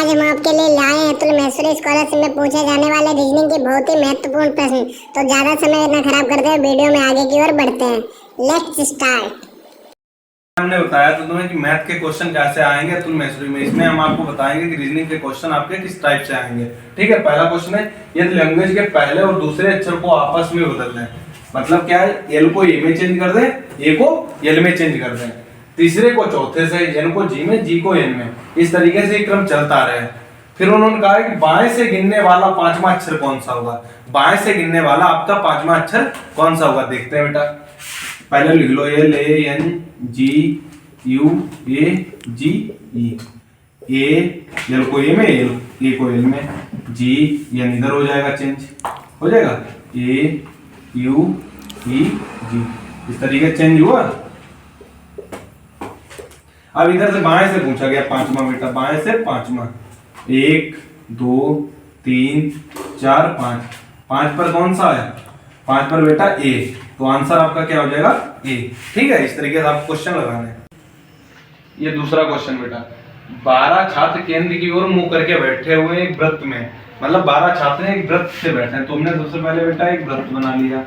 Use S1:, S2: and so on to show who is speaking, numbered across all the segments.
S1: आज हम आपके लिए लाए हैं अतुल महेश्वरी स्कॉलरशिप में पूछे जाने वाले रीजनिंग के बहुत ही महत्वपूर्ण प्रश्न। तो ज्यादा समय न खराब करते हुए वीडियो में आगे की ओर बढ़ते हैं। Let's start.
S2: हमने बताया तो तुम्हें कि मैथ के क्वेश्चन कैसे आएंगे अतुल महेश्वरी में। इसमें हम आपको बताएंगे कि रीजनिंग के क्वेश्चन आपके किस टाइप से आएंगे। ठीक है, पहला क्वेश्चन है यदि लैंग्वेज के पहले और दूसरे अक्षर को आपस में बदल दें, मतलब क्या है, एल को ए में चेंज कर दें, ए को एल में चेंज कर दें, तीसरे को चौथे से, एन को जी में, जी को एन में, इस तरीके से क्रम चलता रहे। फिर उन्होंने कहा कि बाएं से गिनने वाला पांचवा अक्षर कौन सा होगा। बाएं से गिनने वाला आपका पांचवा अक्षर कौन सा होगा, देखते हैं बेटा। पहले लिख लो L A N G U A G E, A L को ए में, एल ए को एल में, जी एन इधर हो जाएगा, चेंज हो जाएगा, ए यू ई जी, इस तरीके से चेंज हुआ। अब इधर से बाएं से पूछा गया पांचवा बेटा, बाएं से पांचवा, 1 2 3 4 5, 5 पर कौन सा है, 5 पर बेटा ए, तो आंसर आपका क्या हो जाएगा ए। ठीक है, इस तरीके से आप क्वेश्चन लगाने। ये दूसरा क्वेश्चन बेटा, 12 छात्र केंद्र की ओर मुंह करके बैठे हुए एक वृत्त में, मतलब 12 छात्र एक वृत्त से बैठे हैं। तुमने सबसे पहले बेटा एक वृत्त बना लिया,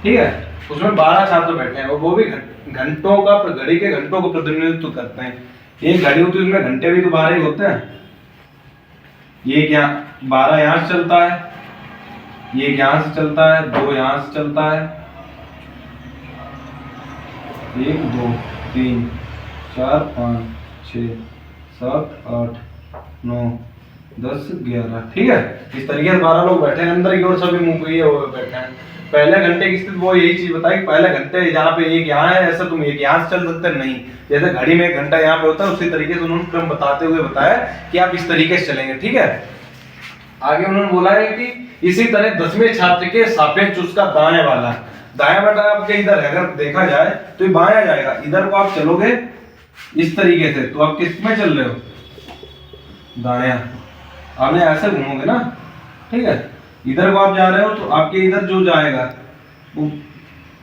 S2: ठीक है, उसमें 12 छात्र बैठे हैं और वो भी घंटों का, घड़ी के घंटों को प्रतिनिधित्व करते हैं। एक घड़ी होती है उसमें घंटे भी तो 12 ही होते हैं। ये क्या 12 यहां से चलता है, ये यहां से चलता है, 2 यहां से चलता है, 1 2 3 4 5 6 7 8 9 10 11, ठीक है। इस तरीके से 12 लोग बैठे हैं, अंदर की ओर सभी मुंह किए हुए बैठे हैं। पहले घंटे की स्थिति वो यही चीज बताई, पहले घंटे जहाँ पे एक यहाँ है, ऐसा तुम एक यहाँ से चल सकते नहीं, जैसे घड़ी में एक घंटा यहाँ पे होता है, उसी तरीके से उन्होंने क्रम बताते हुए बताया कि आप इस तरीके से चलेंगे। ठीक है, आगे उन्होंने बोला है कि इसी तरह 10वें छात्र के सापेक्ष उसका दाएं वाला, दाया बेटा आपके इधर है, अगर देखा जाए तो ये बाया जाएगा, इधर को आप चलोगे इस तरीके से, तो आप किस में चल रहे हो, दाया, आपने ऐसे घूमोगे ना, ठीक है, इधर को आप जा रहे हो तो आपके इधर जो जाएगा वो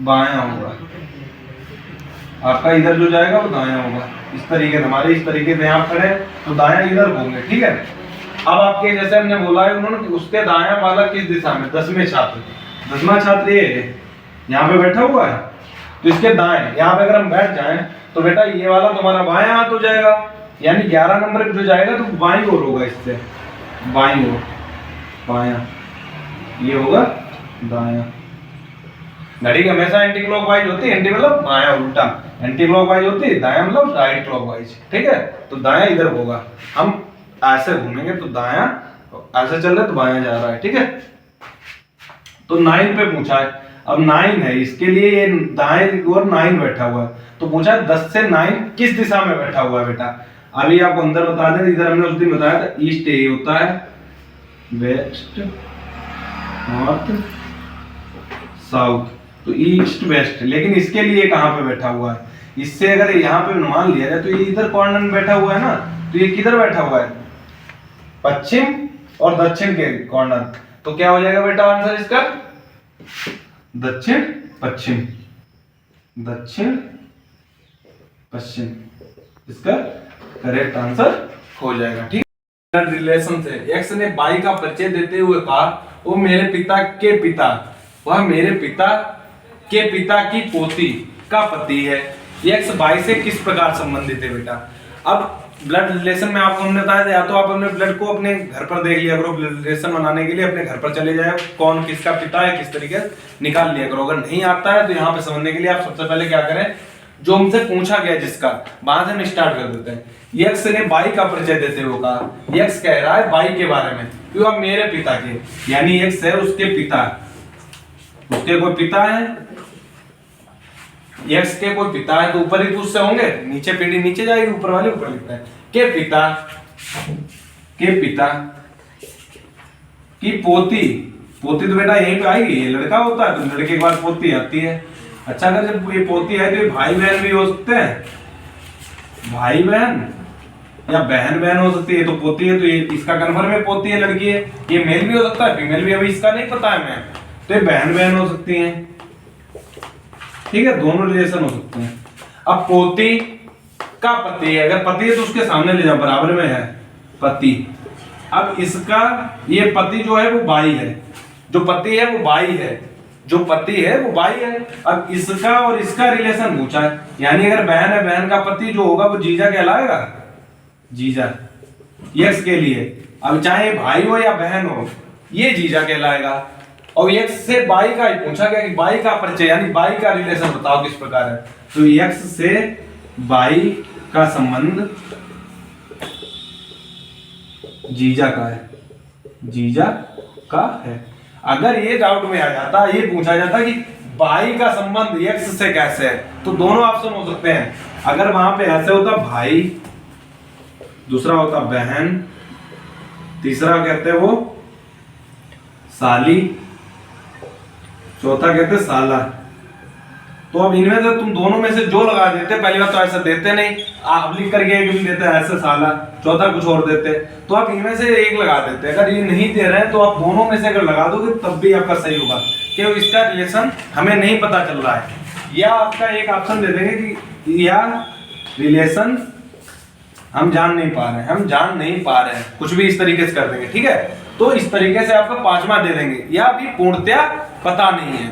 S2: बायां होगा, आपका इधर जो जाएगा वो दायां होगा। इस तरीके से हमारे इस तरीके से आप खड़े तो दायां इधर होंगे। ठीक है, अब आपके जैसे हमने बोला है उन्होंने कि उसके दायां वाला किस दिशा में, 10वें छात्र, 10वां छात्र ये यहाँ पे बैठा हुआ है, तो इसके दाएं, यहाँ पे अगर हम बैठ जाएं तो बेटा ये वाला तुम्हारा बायां हाथ हो जाएगा, यानी 11 नंबर पे जो जाएगा तो बाईं ओर होगा, इससे बाईं ओर, बायां, ये होगा दायां। घड़ी की हमेशा एंटी क्लॉकवाइज होती है, एंटी मतलब बायां, उल्टा एंटी क्लॉकवाइज होती है, दायां मतलब राइट क्लॉकवाइज। ठीक है, तो दायां इधर होगा, हम ऐसे घूमेंगे तो दायां, ऐसे चल रहे तो बायां जा रहा है। ठीक है, तो 9 पे पूछा है, अब 9 है, इसके लिए ये दाएं ओर 9 बैठा हुआ है, तो पूछा है 10 से 9 किस दिशा में बैठा हुआ है बेटा। अभी आपको अंदर बता दें, इधर हमने उस दिन बताया था ईस्ट ए होता है, वेस्ट नॉर्थ साउथ, तो ईस्ट वेस्ट, लेकिन इसके लिए कहां पे बैठा हुआ है, इससे अगर यहाँ पे मान लिया जाए तो ये इधर कॉर्नर में बैठा हुआ है ना, तो ये किधर बैठा हुआ है, पश्चिम और दक्षिण के कॉर्नर, तो क्या हो जाएगा बेटा आंसर इसका, दक्षिण पश्चिम, दक्षिण पश्चिम, इसका करेक्ट आंसर हो जाएगा। ठीक, रिलेशन से एक्स ने बाई का परिचय देते हुए कहा वो मेरे पिता के पिता, वह मेरे पिता के पिता की पोती का पति है। एक्स बाई से किस प्रकार संबंधित है बेटा। अब ब्लड रिलेशन में आपको हमने बताया था, या तो आप अपने ब्लड को अपने घर पर देख लिया करो, ब्लड रिलेशन बनाने के लिए अपने घर पर चले जाए, कौन किसका पिता है किस तरीके से निकाल लिया करो। अगर नहीं आता है तो यहाँ पे समझने के लिए आप सबसे पहले क्या करें, जो हमसे पूछा गया जिसका, वहां से हम स्टार्ट कर देते हैं। यक्स ने बाई का परिचय देते हुए कहा, यक्स कह रहा है बाई के बारे में, क्यों, अब मेरे पिता के, यानी यक्स है उसके पिता, उसके कोई पिता है, यक्स के कोई पिता है तो ऊपर ही तो उससे होंगे, नीचे पीढ़ी नीचे जाएगी, ऊपर वाले ऊपर लिखता है, के पिता, के पिता की पोती, पोती तो बेटा यहीं पे आएगी, ये लड़का होता है तो लड़के के बाद पोती आती है। अच्छा, अगर जब ये पोती है तो ये भाई बहन भी हो सकते हैं, भाई बहन या बहन बहन हो सकती है, तो पोती है तो ये इसका कन्फर्म है पोती है, लड़की है, ये मेल भी हो सकता है फीमेल भी, अभी इसका नहीं पता है मैं, तो ये बहन बहन हो सकती हैं। ठीक है, दोनों रिलेशन हो सकते हैं। अब पोती का पति है, अगर पति है तो उसके सामने ले जाओ, बराबर में है पति, अब इसका ये पति जो है वो बाई है, जो पति है वो बाई है, जो पति है वो बाई है। अब इसका और इसका रिलेशन पूछा है, यानी अगर बहन है, बहन का पति जो होगा वो जीजा कहलाएगा, जीजा यक्स के लिए। अब चाहे भाई हो या बहन हो, ये जीजा कहलाएगा। और यक्स से बाई का ही पूछा गया कि बाई का परिचय यानी बाई का रिलेशन बताओ किस प्रकार है। तो यक्स से बाई का संबंध जीजा का है, जीजा का है। अगर ये डाउट में आ जाता, ये पूछा जाता कि बाई का संबंध यक्स से कैसे है, तो दोनों ऑप्शन हो सकते हैं। अगर वहां पे ऐसे होता भाई, दूसरा होता बहन, तीसरा कहते हैं वो साली, चौथा कहते साला। तो अब इनमें से तुम दोनों में से जो लगा देते, पहली बार तो ऐसा देते नहीं, आप लिख करके एक भी देते ऐसे साला, चौथा कुछ और देते, तो आप इनमें से एक लगा देते। अगर ये नहीं दे रहे हैं तो आप दोनों में से अगर लगा दोगे तब भी आपका सही होगा, क्योंकि इसका रिलेशन हमें नहीं पता चल रहा है। या आपका एक ऑप्शन दे देंगे कि या रिलेशन हम जान नहीं पा रहे हैं, हम जान नहीं पा रहे हैं, कुछ भी इस तरीके से कर देंगे, ठीक है। तो इस तरीके से आपका पांचवा दे देंगे। या भी पूर्णतया पता नहीं है,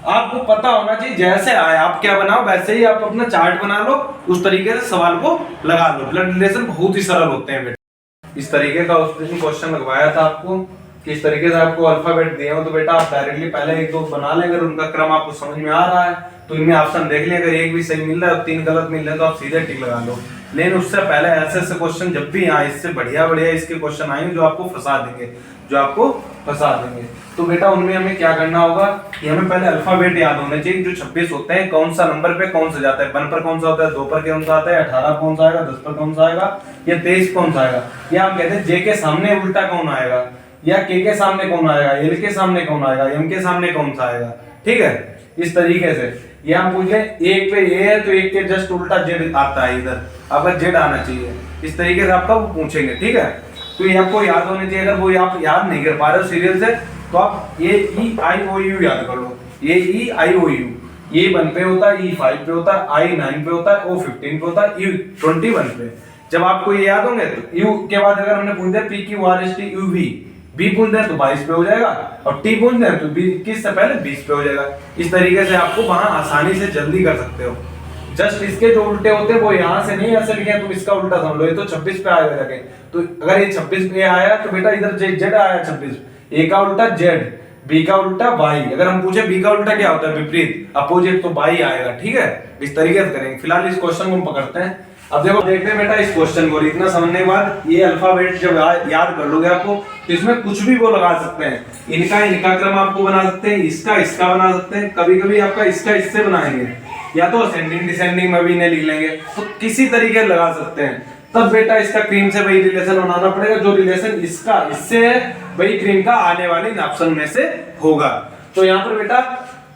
S2: आपको पता होना चाहिए, जैसे आए आप क्या बनाओ वैसे ही आप अपना चार्ट बना लो, उस तरीके से सवाल को लगा लो। ब्लड रिलेशन बहुत ही सरल होते हैं बेटा। इस तरीके का उस दिन क्वेश्चन लगवाया था आपको कि इस तरीके से आपको अल्फाबेट दिए हो, तो बेटा आप डायरेक्टली पहले एक दो बना लें, अगर उनका क्रम आपको समझ में आ रहा है तो इनमें ऑप्शन देख लें, अगर एक भी सही मिल रहा है और तीन गलत मिल रहे हैं तो आप सीधे टिक लगा लो। लेकिन उससे पहले ऐसे ऐसे क्वेश्चन जब भी आए, इससे बढ़िया बढ़िया इसके क्वेश्चन आएंगे जो आपको फंसा देंगे, जो आपको फंसा देंगे। तो बेटा उनमें हमें क्या करना होगा कि हमें पहले अल्फाबेट याद होने चाहिए, जो 26 होते हैं कौन सा नंबर पे कौन सा जाता है, 1 पर कौन सा होता है, 2 पर कौन सा आता है, 18 कौन सा आएगा, 10 पर कौन सा आएगा, या 23 कौन सा आएगा, या हम कहते हैं जे के सामने उल्टा कौन आएगा, या के सामने कौन आएगा, एल के सामने कौन आएगा, एम के सामने कौन सा आएगा, ठीक है। इस तरीके से या हम पूछ लें एक पे ए है तो एक के जस्ट उल्टा जेड आता है, इधर अब जेड आना चाहिए, इस तरीके से आपका वो पूछेंगे, ठीक है। तो ये आपको याद होने चाहिए। अगर वो आप याद नहीं कर पा रहे हो सीरियल से, तो आप ये ई आई ओ यू याद कर लो। ये ई आई ओ यू, ये 1 पे होता है, ई 5 पे होता है, आई 9 पे होता है, ओ 15 पे होता है, यू 21 पे। जब आपको ये याद होंगे तो यू के बाद अगर हमने पूछ दिया P Q R S T U V, B पूछ दें तो 22 पे हो जाएगा, और टी पूछ दें तो 21 से पहले 20 पे हो जाएगा। इस तरीके से आपको वहां आसानी से जल्दी कर सकते हो। जस्ट इसके जो उल्टे होते हैं वो यहाँ से नहीं ऐसे लिखे, तुम इसका उल्टा समझ लो, ये तो 26 पे आएगा जाके। तो अगर ये 26 पे आया तो बेटा इधर जेड आया 26, ए का उल्टा जेड, बी का उल्टा वाई। अगर हम पूछे बी का उल्टा क्या होता है, विपरीत अपोजिट, तो वाई आएगा, ठीक है। इस तरीके से करेंगे। फिलहाल इस क्वेश्चन को हम पकड़ते हैं। अब देखो देखते हैं बेटा इस क्वेश्चन को, इतना समझने के बाद ये अल्फाबेट जब याद कर लोगे आपको, तो इसमें कुछ भी वो लगा सकते हैं। इनका क्रम आपको बना सकते हैं, इसका बना सकते हैं, कभी कभी आपका इसका इससे बनाएंगे, या तो असेंडिंग डिसेंडिंग में भी इन्हें लिख लेंगे, तो किसी तरीके लगा सकते हैं। तब बेटा इसका क्रीम से वही रिलेशन बनाना पड़ेगा, जो रिलेशन इसका इससे है वही क्रीम का आने वाले ऑप्शन में से होगा। तो यहाँ पर बेटा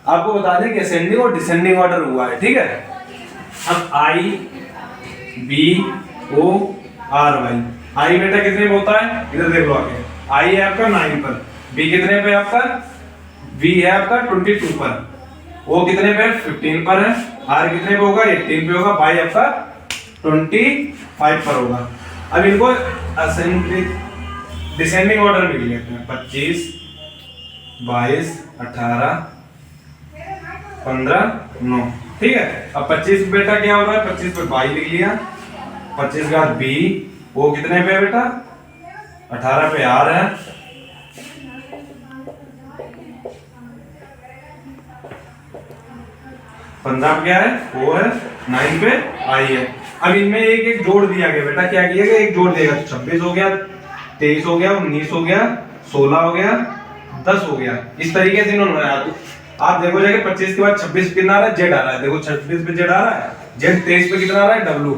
S2: आपको बता दें कि असेंडिंग और डिसेंडिंग ऑर्डर हुआ है, ठीक है। अब आई बी ओ आर वाई, आई बेटा कितने पे होता है, इधर देख लो आगे, आई है आपका 9 पर, बी कितने पे आपका, वी है आपका 22 पर, ओ कितने पे 15 पर है, आर कितने पे होगा 18 पे होगा, वाई आपका 25 पर होगा। अब इनको डिसेंडिंग ऑर्डर में लेते हैं, 25 22 18 15 9, ठीक है। अब 25 बेटा क्या हो रहा है, 25 पे वाई लिख लिया, 25 के बाद बी, वो कितने पे बेटा 18 पे आर है, 15 पे क्या है वो है, 9 पे आई है। अब इनमें एक एक जोड़ दिया गया बेटा, क्या किया गया, एक जोड़ दिया गया, 26 हो गया, 23 हो गया, 19 हो गया, 16 हो गया, 10 हो गया। इस तरीके से इन्होंने बनाया। आप देखो जाके 25 के बाद 26 कितना आ रहा है, जेड आ रहा है, देखो 26 पे जेड आ रहा है, जेड 23 पे कितना आ रहा है, डब्ल्यू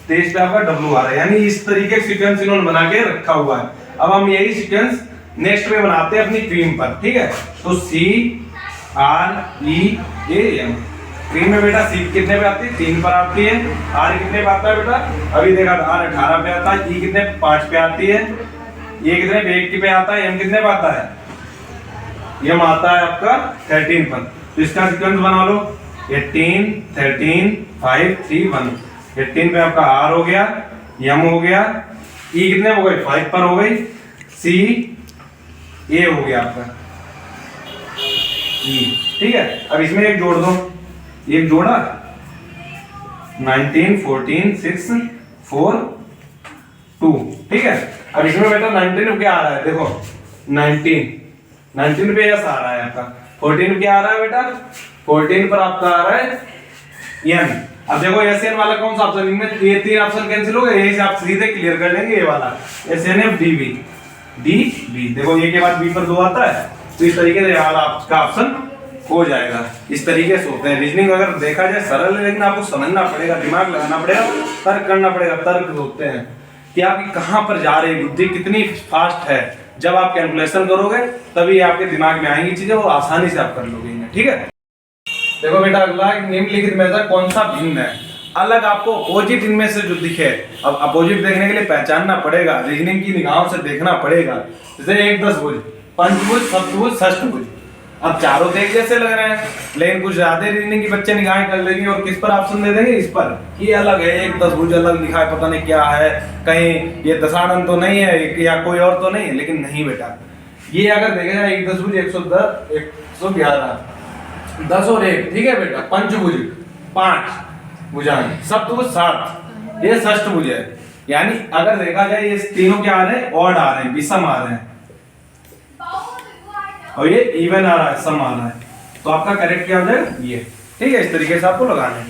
S2: 23 पे आपका डब्ल्यू आ रहा है। यानी इस तरीके का सीक्वेंस इन्होंने बना के रखा हुआ है। अब हम यही सीक्वेंस नेक्स्ट में बनाते हैं अपनी क्रीम पर, ठीक है। तो C R E A M, cream में बेटा सी कितने पे आती है, 3 पर आती है, आर कितने पे आता है बेटा, अभी देखा आर 18 पे आता है, ई कितने 5 पे आती है, ये कितने पे 1 पे आता है, एम कितने पे आता है, एम आता है आपका 13 पर। तो इसका सीक्वेंस बना लो, 18 13 5 3 1, 18 पे आपका आर हो गया, एम हो गया, ई कितने हो गए 5 पर हो गई, सी, ए हो गया आपका ई, ठीक है। अब इसमें एक जोड़ दो, एक जोड़ा 19 14 6 4 2, ठीक है। अब इसमें बेटा 19 क्या आ रहा है, देखो 19 पे यस आ रहा है आपका, 14 क्या आ रहा है बेटा, 14 पर आपका आ रहा है एन। अब देखो एस एन वाला कौन सा ऑप्शन, इनमें ये 3 ऑप्शन कैंसिल हो गए, यही से आप सीधे क्लियर कर लेंगे ये वाला S N F D B, D B, देखो ये के बाद बी पर 2 आता है, तो इस तरीके से ये वाला आपका ऑप्शन हो जाएगा। इस तरीके से होते हैं रीजनिंग। अगर देखा जाए सरल है, लेकिन आपको समझना पड़ेगा, दिमाग लगाना पड़ेगा, तर्क करना पड़ेगा। तर्क होते हैं कि आपकी कहां पर जा रही बुद्धि, कितनी फास्ट है। जब आप कैलकुलेशन करोगे तभी आपके दिमाग में आएंगी चीजें और आसानी से आप कर लोगे इन्हें, ठीक है। देखो बेटा अगला, निम्नलिखित में से कौन सा भिन्न है, अलग आपको अपोजिट इनमें से जो दिखे। अब अपोजिट देखने के लिए पहचानना पड़ेगा, रीजनिंग की निगाहों से देखना पड़ेगा। जैसे एक दशभुज, पंचभुज, सप्तभुज, षष्ठभुज। अब चारों तो एक जैसे लग रहे हैं, लेकिन कुछ ज्यादा रीजनिंग की बच्चे निगाहें कर लेंगे और किस पर ऑप्शन दे देंगे, इस पर, ये अलग है, एक दशभुज अलग लिखा है, पता नहीं क्या है, कहीं ये दशानन तो नहीं है या कोई और तो नहीं है। लेकिन नहीं बेटा, ये अगर देखा जाए एक दशभुज 110 111 10 और 1, ठीक है बेटा। पंचभुज 5 भुजाएं, सप्तभुज 7, ये षष्ठभुज है। यानी अगर देखा जाए ये तीनों क्या आ रहे हैं, ऑड आ रहे हैं, विषम आ रहे हैं, और ये इवन आ रहा है, सम आ रहा है। तो आपका करेक्ट क्या हो जाएगा, ये, ठीक है। इस तरीके से आपको लगाना है।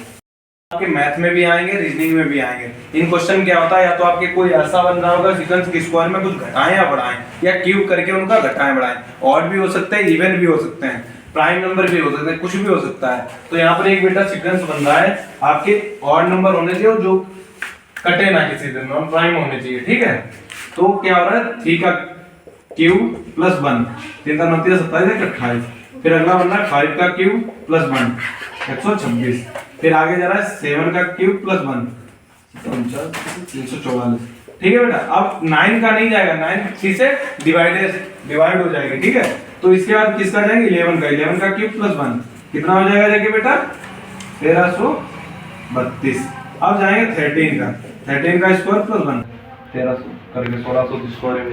S2: आपके मैथ में भी आएंगे, रीजनिंग में भी आएंगे। इन क्वेश्चन क्या होता है, या तो आपके कोई ऐसा बन रहा होगा सीक्वेंस के स्क्वायर में कुछ घटाएं या बढ़ाएं, या क्यूब करके उनका घटाएं बढ़ाएं। ऑड भी हो सकते हैं, इवन भी हो सकते हैं, प्राइम नंबर भी हो सकते हैं, कुछ भी हो सकता है। तो यहाँ पर एक बेटा सीक्वेंस बन रहा है, आपके ऑड नंबर होने चाहिए जो कटे ना किसी दिन, नॉन प्राइम होने चाहिए, ठीक है। तो क्या हो रहा है, 3 का क्यूब प्लस 1, 3 का 29 27 28। फिर अगला बन रहा है 5 का क्यूब प्लस 1 126। फिर आगे जा रहा है 7 का क्यूब प्लस 1 344, ठीक है बेटा। अब 9 का नहीं जाएगा, 9 3 से डिवाइड हो जाएगा, ठीक है। तो इसके बाद किसका जाएंगे, 11 का क्यूब प्लस 1 कितना हो जाएगा जाके बेटा, 1332। अब जाएंगे 13 का स्क्वायर प्लस 1 1300 करके 1600 स्क्वायर में